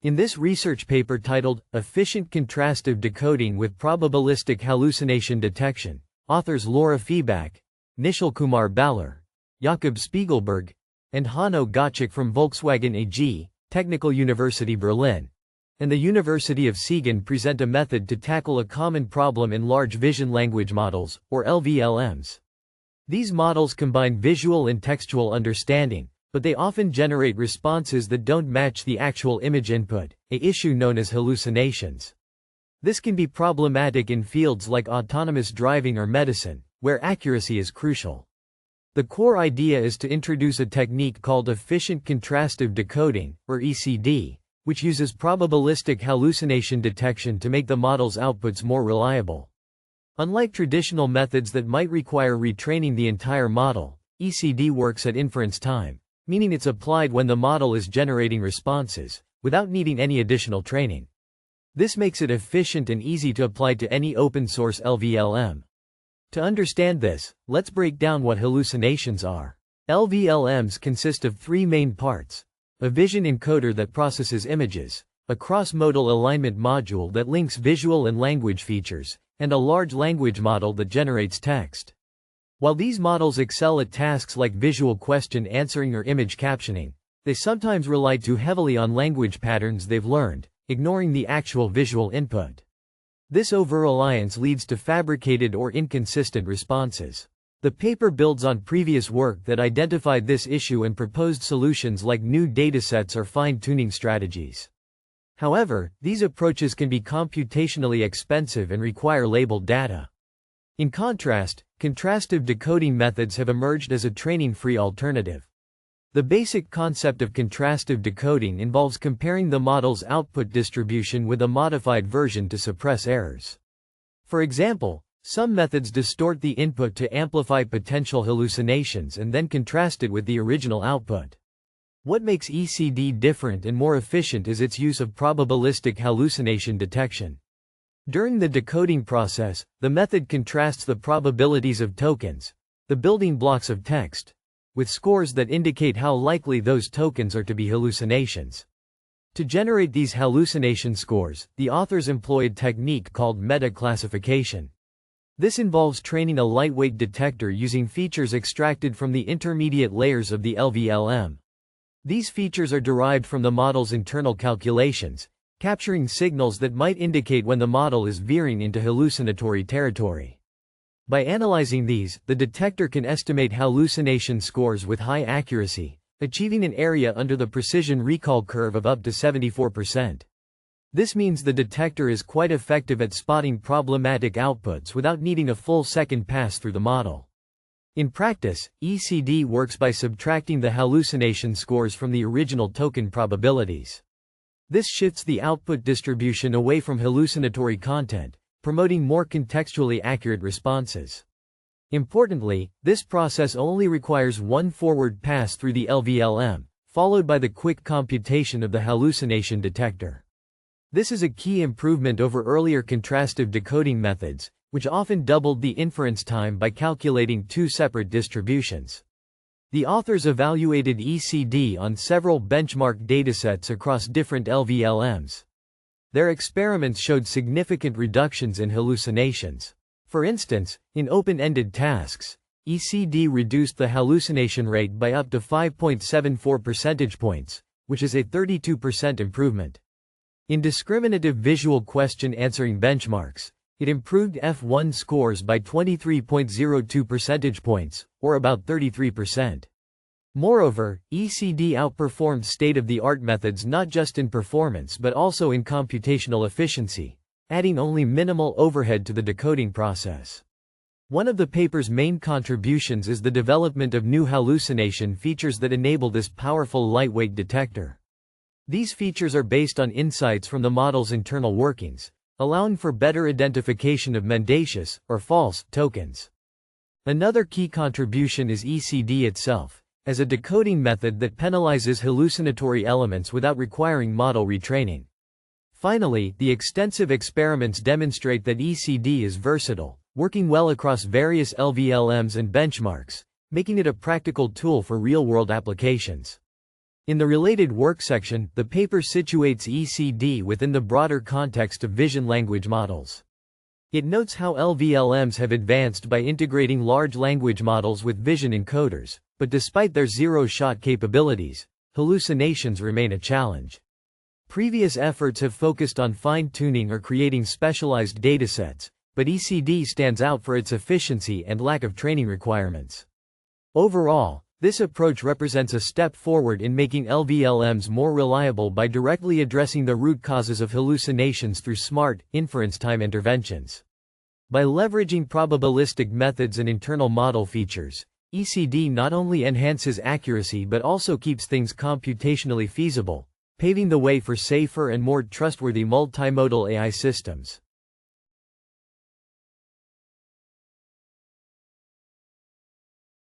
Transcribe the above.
In this research paper titled, Efficient Contrastive Decoding with Probabilistic Hallucination Detection, authors Laura Feeback, Nishal Kumar Baller, Jakob Spiegelberg, and Hanno Gottschalk from Volkswagen AG, Technical University Berlin, and the University of Siegen present a method to tackle a common problem in large vision language models, or LVLMs. These models combine visual and textual understanding, but they often generate responses that don't match the actual image input, an issue known as hallucinations. This can be problematic in fields like autonomous driving or medicine, where accuracy is crucial. The core idea is to introduce a technique called efficient contrastive decoding, or ECD, which uses probabilistic hallucination detection to make the model's outputs more reliable. Unlike traditional methods that might require retraining the entire model, ECD works at inference time, meaning it's applied when the model is generating responses, without needing any additional training. This makes it efficient and easy to apply to any open-source LVLM. To understand this, let's break down what hallucinations are. LVLMs consist of three main parts: a vision encoder that processes images, a cross-modal alignment module that links visual and language features, and a large language model that generates text. While these models excel at tasks like visual question answering or image captioning, they sometimes rely too heavily on language patterns they've learned, ignoring the actual visual input. This over-reliance leads to fabricated or inconsistent responses. The paper builds on previous work that identified this issue and proposed solutions like new datasets or fine-tuning strategies. However, these approaches can be computationally expensive and require labeled data. In contrast, contrastive decoding methods have emerged as a training-free alternative. The basic concept of contrastive decoding involves comparing the model's output distribution with a modified version to suppress errors. For example, some methods distort the input to amplify potential hallucinations and then contrast it with the original output. What makes ECD different and more efficient is its use of probabilistic hallucination detection. During the decoding process, the method contrasts the probabilities of tokens, the building blocks of text, with scores that indicate how likely those tokens are to be hallucinations. To generate these hallucination scores, the authors employ a technique called meta-classification. This involves training a lightweight detector using features extracted from the intermediate layers of the LVLM. These features are derived from the model's internal calculations, capturing signals that might indicate when the model is veering into hallucinatory territory. By analyzing these, the detector can estimate hallucination scores with high accuracy, achieving an area under the precision recall curve of up to 74%. This means the detector is quite effective at spotting problematic outputs without needing a full second pass through the model. In practice, ECD works by subtracting the hallucination scores from the original token probabilities. This shifts the output distribution away from hallucinatory content, promoting more contextually accurate responses. Importantly, this process only requires one forward pass through the LVLM, followed by the quick computation of the hallucination detector. This is a key improvement over earlier contrastive decoding methods, which often doubled the inference time by calculating two separate distributions. The authors evaluated ECD on several benchmark datasets across different LVLMs. Their experiments showed significant reductions in hallucinations. For instance, in open-ended tasks, ECD reduced the hallucination rate by up to 5.74 percentage points, which is a 32% improvement. In discriminative visual question answering benchmarks, it improved F1 scores by 23.02 percentage points, or about 33%. Moreover, ECD outperformed state-of-the-art methods not just in performance but also in computational efficiency, adding only minimal overhead to the decoding process. One of the paper's main contributions is the development of new hallucination features that enable this powerful lightweight detector. These features are based on insights from the model's internal workings, allowing for better identification of mendacious, or false, tokens. Another key contribution is ECD itself, as a decoding method that penalizes hallucinatory elements without requiring model retraining. Finally, the extensive experiments demonstrate that ECD is versatile, working well across various LVLMs and benchmarks, making it a practical tool for real-world applications. In the related work section, the paper situates ECD within the broader context of vision language models. It notes how LVLMs have advanced by integrating large language models with vision encoders, but despite their zero-shot capabilities, hallucinations remain a challenge. Previous efforts have focused on fine-tuning or creating specialized datasets, but ECD stands out for its efficiency and lack of training requirements. Overall, this approach represents a step forward in making LVLMs more reliable by directly addressing the root causes of hallucinations through smart, inference-time interventions. By leveraging probabilistic methods and internal model features, ECD not only enhances accuracy but also keeps things computationally feasible, paving the way for safer and more trustworthy multimodal AI systems.